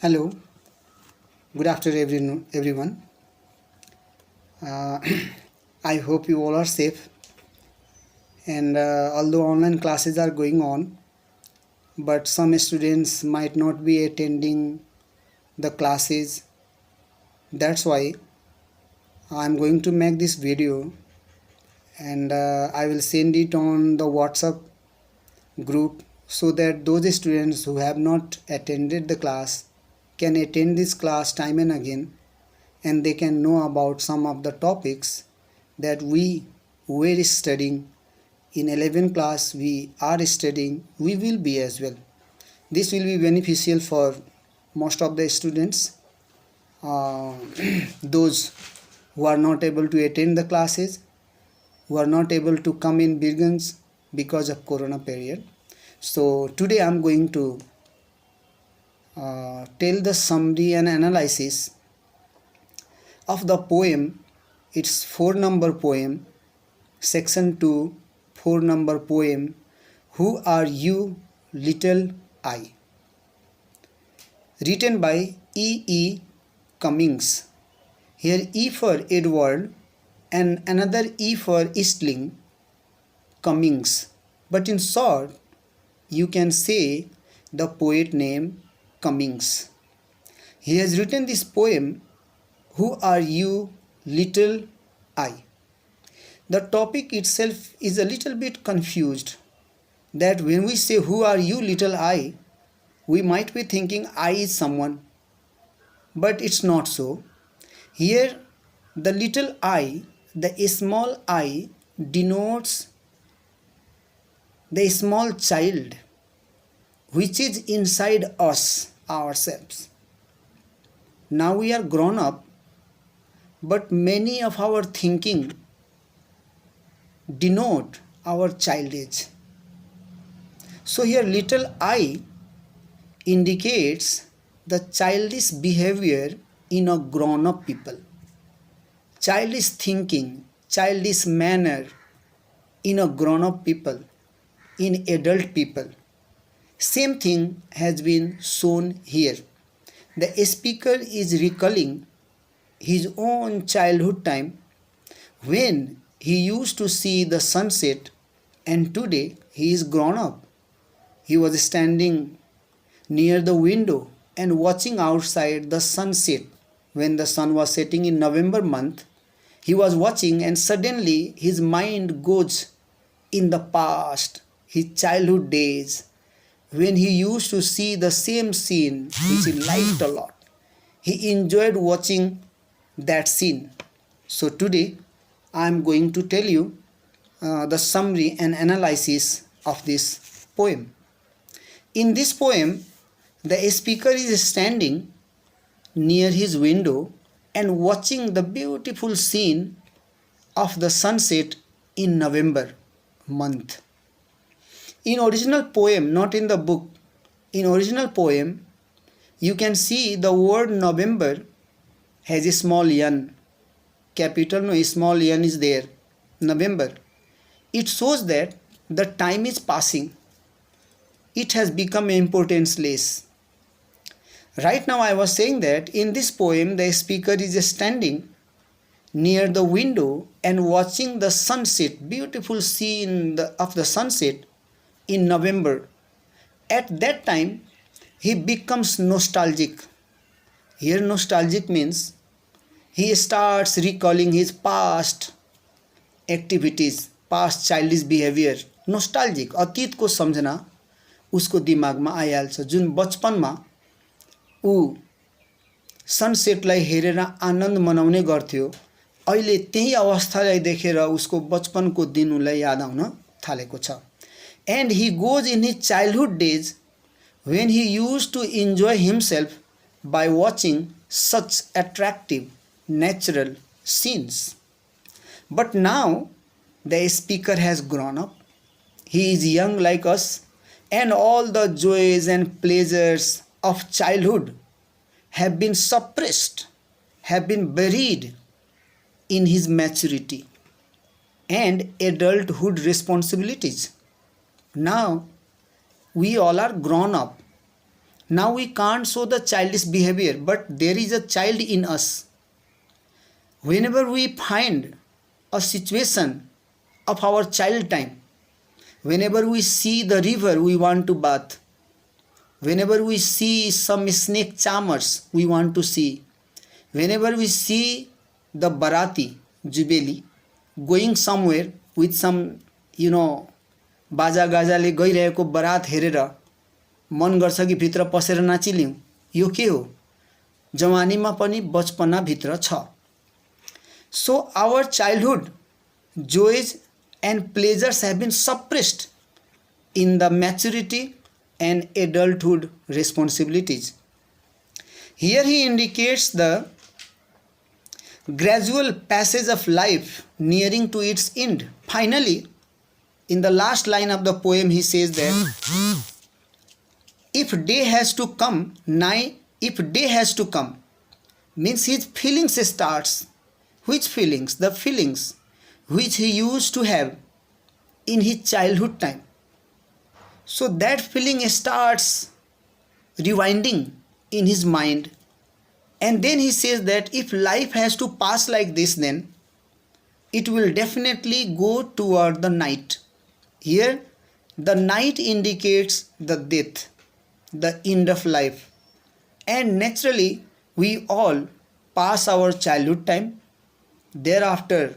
Hello, good afternoon, everyone. Uh, I hope you all are safe. And although online classes are going on, but some students might not be attending the classes. That's why I'm going to make this video and I will send it on the WhatsApp group so that those students who have not attended the class can attend this class time and again, and they can know about some of the topics that we were studying in 11th class, we are studying, we will be as well. This will be beneficial for most of the students, uh, those who are not able to attend the classes, who are not able to come in Birgans because of corona period. So today I'm going to tell the summary and analysis of the poem. It's 4 number poem, section 2, 4 number poem, Who Are You Little I, written by E. Cummings. Here E for Edward and another E for Eastling, Cummings. But in short, you can say the poet name Cummings. He has written this poem, Who Are You Little I. The topic itself is a little bit confused, that when we say who are you little I, we might be thinking I is someone, but it's not so. Here the little I, the small I, denotes the small child which is inside us ourselves. Now we are grown up, but many of our thinking denote our child age. So here little I indicates the childish behavior in a grown up people, childish thinking, childish manner in a grown up people, in adult people. Same thing has been shown here. The speaker is recalling his own childhood time when he used to see the sunset, and today he is grown up. He was standing near the window and watching outside the sunset when the sun was setting in November month. He was watching, and suddenly his mind goes in the past, his childhood days, when he used to see the same scene which he liked a lot. He enjoyed watching that scene. So today I am going to tell you the summary and analysis of this poem. In this poem, the speaker is standing near his window and watching the beautiful scene of the sunset in November month. In original poem, not in the book, in original poem, you can see the word November has a small n, capital no small n is there, November. It shows that the time is passing. It has become importance less. Right now I was saying that in this poem the speaker is standing near the window and watching the sunset, beautiful scene of the sunset in November. At that time he becomes nostalgic. Here nostalgic means he starts recalling his past activities, past childish behavior. Nostalgic अतीतको सम्झना उसको दिमागमा आइहाल्छ, जुन बचपनमा ऊ सनसेटलाई हेरेर आनन्द मनाउने गर्थ्यो। अहिले त्यही अवस्थालाई देखेर उसको बचपनको दिन उलाई याद आउन थालेको छ। And he goes in his childhood days when he used to enjoy himself by watching such attractive natural scenes. But now the speaker has grown up. He is young like us, and all the joys and pleasures of childhood have been suppressed, have been buried in his maturity and adulthood responsibilities. Now we all are grown up. Now we can't show the childish behavior, but there is a child in us. Whenever we find a situation of our child time, whenever we see the river we want to bath, whenever we see some snake charmers we want to see, whenever we see the barati जुबेली going somewhere with some बाजा गाजाले गइरहेको बरात हेरेर मन गर्छ कि भित्र पसेर नाचिलिउँ। यो के हो? जवानीमा पनि बचपना भित्र छ। So our childhood joys and pleasures have been suppressed in the maturity and adulthood responsibilities. Here he indicates the gradual passage of life nearing to its end. Finally, in the last line of the poem, he says that if day has to come, means his feelings starts. Which feelings? The feelings which he used to have in his childhood time. So that feeling starts rewinding in his mind. And then he says that if life has to pass like this, then it will definitely go toward the night. Here, the night indicates the death, the end of life. And naturally, we all pass our childhood time. Thereafter,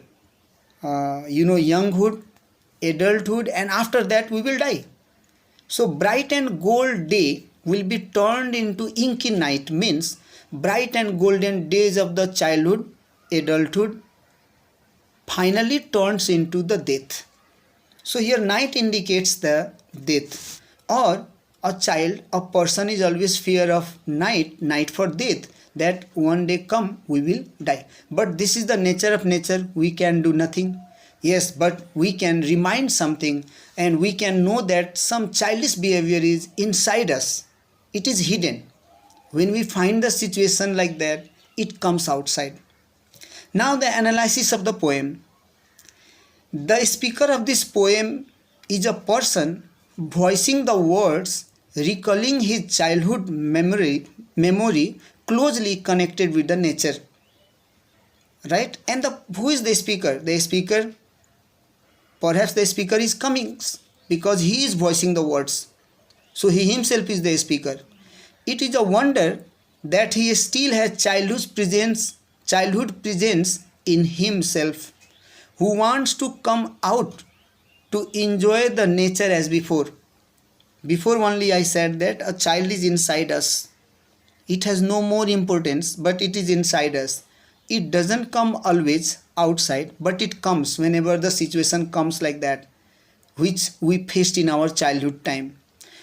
younghood, adulthood, and after that we will die. So bright and gold day will be turned into inky night, means bright and golden days of the childhood, adulthood finally turns into the death. So here night indicates the death, or a child, a person is always fear of night for death, that one day come we will die. But this is the nature of nature, we can do nothing. Yes, but we can remind something, and we can know that some childish behavior is inside us. It is hidden. When we find the situation like that, it comes outside. Now the analysis of the poem. The speaker of this poem is a person voicing the words, recalling his childhood memory closely connected with the nature. Right? And who is the speaker? The speaker, perhaps the speaker is Cummings, because he is voicing the words. So he himself is the speaker. It is a wonder that he still has childhood presence in himself, who wants to come out to enjoy the nature as before. Before only I said that a child is inside us. It has no more importance, but it is inside us. It doesn't come always outside, but it comes whenever the situation comes like that, which we faced in our childhood time.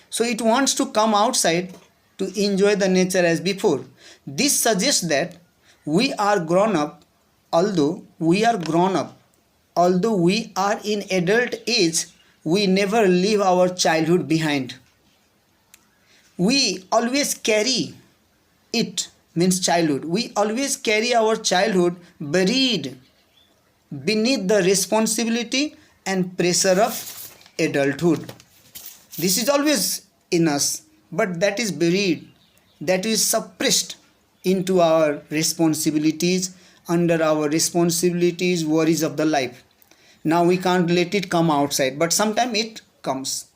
So it wants to come outside to enjoy the nature as before. This suggests that we are grown up, although we are in adult age, we never leave our childhood behind. We always carry it, means childhood. We always carry our childhood buried beneath the responsibility and pressure of adulthood. This is always in us, but that is buried, that is suppressed into our responsibilities, under our responsibilities, worries of the life. Now we can't let it come outside, but sometime it comes.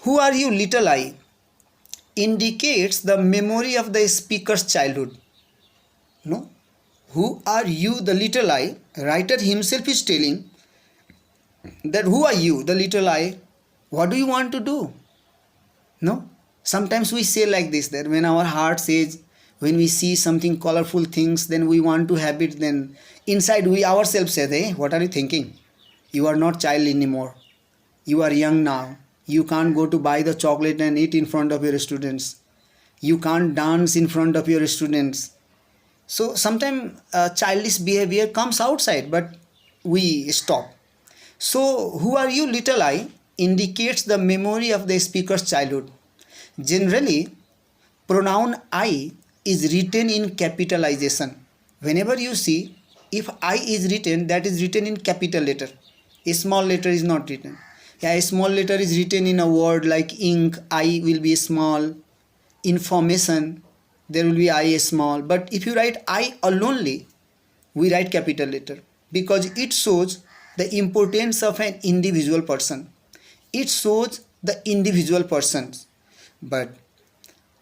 Who are you, little I? Indicates the memory of the speaker's childhood. No? Who are you, the little I? Writer himself is telling that who are you, the little I? What do you want to do? No? Sometimes we say like this, that when our heart says, when we see something colorful things, then we want to have it, then inside we ourselves say, hey, what are you thinking? You are not child anymore. You are young now. You can't go to buy the chocolate and eat in front of your students. You can't dance in front of your students. So sometimes childish behavior comes outside, but we stop. So who are you, little I? Indicates the memory of the speaker's childhood. Generally, pronoun I is written in capitalization. Whenever you see, if I is written, that is written in capital letter. A small letter is not written. Yeah, a small letter is written in a word like ink, I will be small. information, there will be I small. But if you write I alonely, we write capital letter because it shows the importance of an individual person. It shows the individual persons. But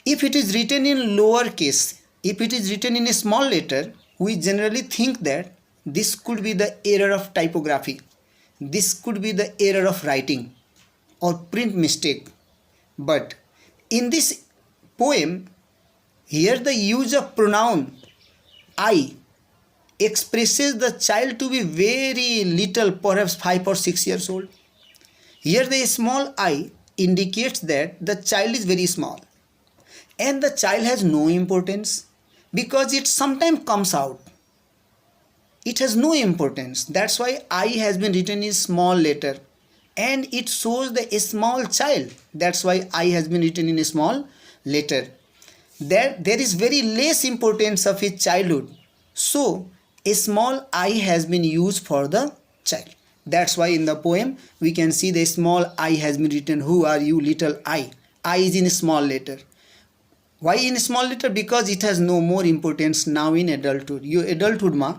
if it is written in lower case, if it is written in a small letter, we generally think that this could be the error of typography. This could be the error of writing or print mistake. But in this poem, here the use of pronoun I expresses the child to be very little, perhaps 5 or 6 years old. Here the small I indicates that the child is very small and the child has no importance because it sometimes comes out. It has no importance. That's why I has been written in small letter and it shows the small child. That's why I has been written in a small letter. There is very less importance of his childhood. So a small I has been used for the child. That's why in the poem we can see the small I has been written. Who are you, little I? I is in a small letter. Why in small letter? Because it has no more importance now in adulthood. यो एडल्टहुडमा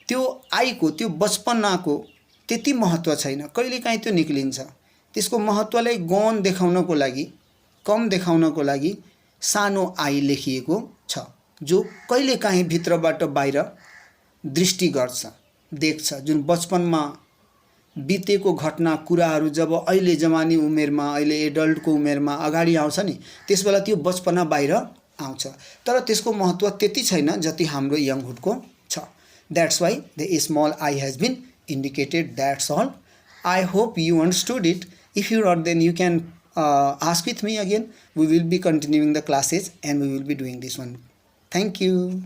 त्यो आईको त्यो बचपनाको त्यति महत्त्व छैन, कहिलेकाहीँ त्यो निक्लिन्छ। त्यसको महत्त्वलाई गौण देखाउनको लागि, कम देखाउनको लागि सानो आई लेखिएको छ, जो कहिलेकाहीँ भित्रबाट बाहिर दृष्टि गर्छ, देख्छ। जुन बचपनमा बितेको घटना कुराहरू जब अहिले जवानी उमेरमा, अहिले एडल्टको उमेरमा अगाडि आउँछ नि, त्यसबेला त्यो बचपना बाहिर आउँछ, तर त्यसको महत्त्व त्यति छैन जति हाम्रो यङहुडको छ। That's why the small I has been indicated. That's all. I hope you understood it. If you not, then you can ask with me again. We will be continuing the classes and we will be doing this one. Thank you.